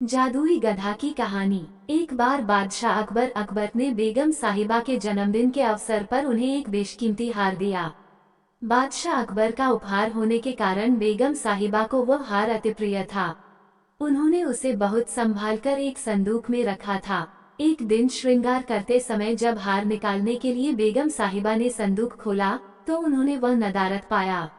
जादुई गधा की कहानी। एक बार बादशाह अकबर ने बेगम साहिबा के जन्मदिन के अवसर पर उन्हें एक बेशकीमती हार दिया। बादशाह अकबर का उपहार होने के कारण बेगम साहिबा को वह हार अति प्रिय था। उन्होंने उसे बहुत संभालकर एक संदूक में रखा था। एक दिन श्रृंगार करते समय जब हार निकालने के लिए बेगम साहिबा ने संदूक खोला तो उन्होंने वह नदारत पाया।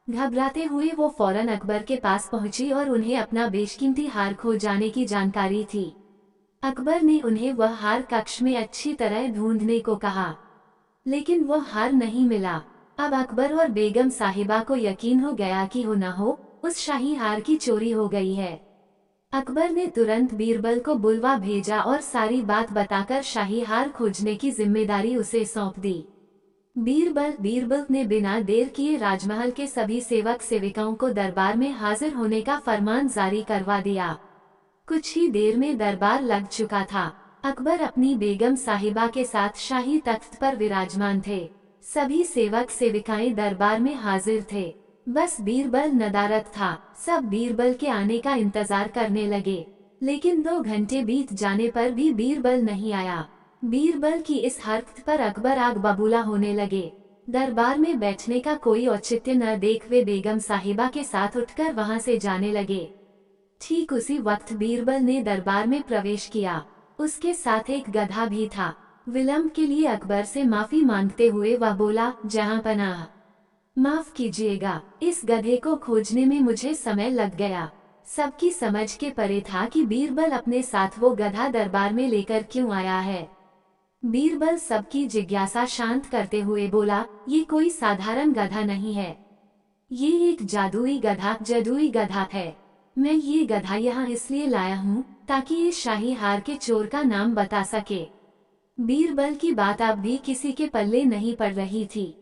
घबराते हुए वो फौरन अकबर के पास पहुंची और उन्हें अपना बेशकीमती हार खो जाने की जानकारी थी। अकबर ने उन्हें वह हार कक्ष में अच्छी तरह ढूंढने को कहा, लेकिन वह हार नहीं मिला। अब अकबर और बेगम साहिबा को यकीन हो गया कि हो न हो उस शाही हार की चोरी हो गई है। अकबर ने तुरंत बीरबल को बुलवा भेजा और सारी बात बताकर शाही हार खोजने की जिम्मेदारी उसे सौंप दी। बीरबल ने बिना देर किए राजमहल के सभी सेवक सेविकाओं को दरबार में हाजिर होने का फरमान जारी करवा दिया। कुछ ही देर में दरबार लग चुका था। अकबर अपनी बेगम साहिबा के साथ शाही तख्त पर विराजमान थे। सभी सेवक सेविकाएं दरबार में हाजिर थे। बस बीरबल नदारद था। सब बीरबल के आने का इंतजार करने लगे, लेकिन 2 घंटे बीत जाने पर भी बीरबल नहीं आया। बीरबल की इस हरकत पर अकबर आग बबूला होने लगे। दरबार में बैठने का कोई औचित्य न देख वे बेगम साहिबा के साथ उठकर वहां से जाने लगे। ठीक उसी वक्त बीरबल ने दरबार में प्रवेश किया। उसके साथ एक गधा भी था। विलंब के लिए अकबर से माफी मांगते हुए वह बोला, जहां पनाह, माफ कीजिएगा, इस गधे को खोजने में मुझे समय लग गया। सबकी समझ के परे था कि बीरबल अपने साथ वो गधा दरबार में लेकर क्यों आया है। बीरबल सबकी जिज्ञासा शांत करते हुए बोला, ये कोई साधारण गधा नहीं है, ये एक जादुई गधा है। मैं ये गधा यहाँ इसलिए लाया हूँ ताकि इस शाही हार के चोर का नाम बता सके। बीरबल की बात अब भी किसी के पल्ले नहीं पड़ रही थी।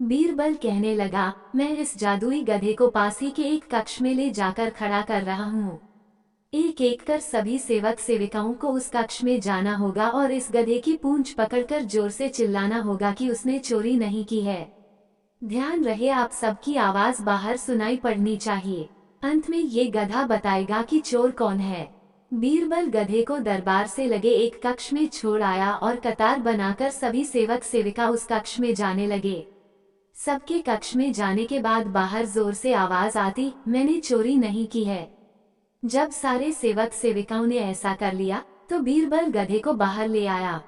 बीरबल कहने लगा, मैं इस जादुई गधे को पास ही के एक कक्ष में ले जाकर खड़ा कर रहा हूँ। एक एक कर सभी सेवक सेविकाओं को उस कक्ष में जाना होगा और इस गधे की पूंछ पकड़कर जोर से चिल्लाना होगा कि उसने चोरी नहीं की है। ध्यान रहे, आप सबकी आवाज बाहर सुनाई पड़नी चाहिए। अंत में ये गधा बताएगा कि चोर कौन है। बीरबल गधे को दरबार से लगे एक कक्ष में छोड़ आया और कतार बनाकर सभी सेवक सेविका उस कक्ष में जाने लगे। सबके कक्ष में जाने के बाद बाहर जोर से आवाज आती, मैंने चोरी नहीं की है। जब सारे सेवक सेविकाओं ने ऐसा कर लिया तो बीरबल गधे को बाहर ले आया।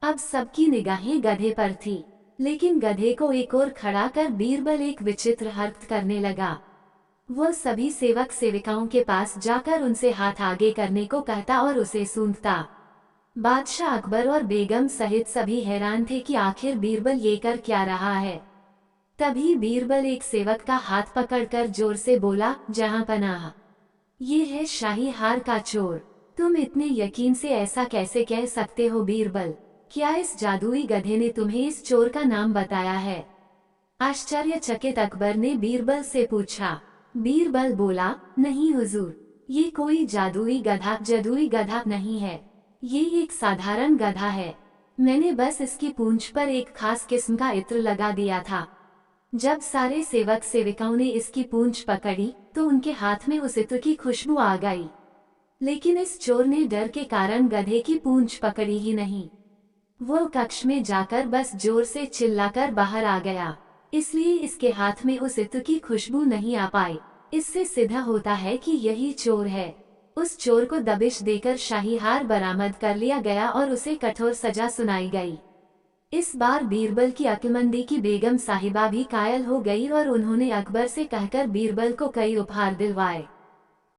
अब सबकी निगाहें गधे पर थी, लेकिन गधे को एक ओर खड़ा कर बीरबल एक विचित्र हरकत करने लगा। वो सभी सेवक सेविकाओं के पास जाकर उनसे हाथ आगे करने को कहता और उसे सूंघता। बादशाह अकबर और बेगम सहित सभी हैरान थे कि आखिर बीरबल ये कर क्या रहा है। तभी बीरबल एक सेवक का हाथ पकड़कर जोर से बोला, जहां पनाह, ये है शाही हार का चोर। तुम इतने यकीन से ऐसा कैसे कह सकते हो बीरबल? क्या इस जादुई गधे ने तुम्हें इस चोर का नाम बताया है? आश्चर्यचकित अकबर ने बीरबल से पूछा। बीरबल बोला, नहीं हुजूर, ये कोई जादुई गधा नहीं है। ये एक साधारण गधा है। मैंने बस इसकी पूंछ पर एक खास किस्म का इत्र लगा दिया था। जब सारे सेवक सेविकाओं ने इसकी पूंछ पकड़ी तो उनके हाथ में उस इत्र की खुशबू आ गई, लेकिन इस चोर ने डर के कारण गधे की पूंछ पकड़ी ही नहीं। वो कक्ष में जाकर बस जोर से चिल्लाकर बाहर आ गया, इसलिए इसके हाथ में उस इत्र की खुशबू नहीं आ पाई। इससे सिद्ध होता है कि यही चोर है। उस चोर को दबिश देकर शाही हार बरामद कर लिया गया और उसे कठोर सजा सुनाई गई। इस बार बीरबल की अक्लमंदी की बेगम साहिबा भी कायल हो गई और उन्होंने अकबर से कहकर बीरबल को कई उपहार दिलवाए।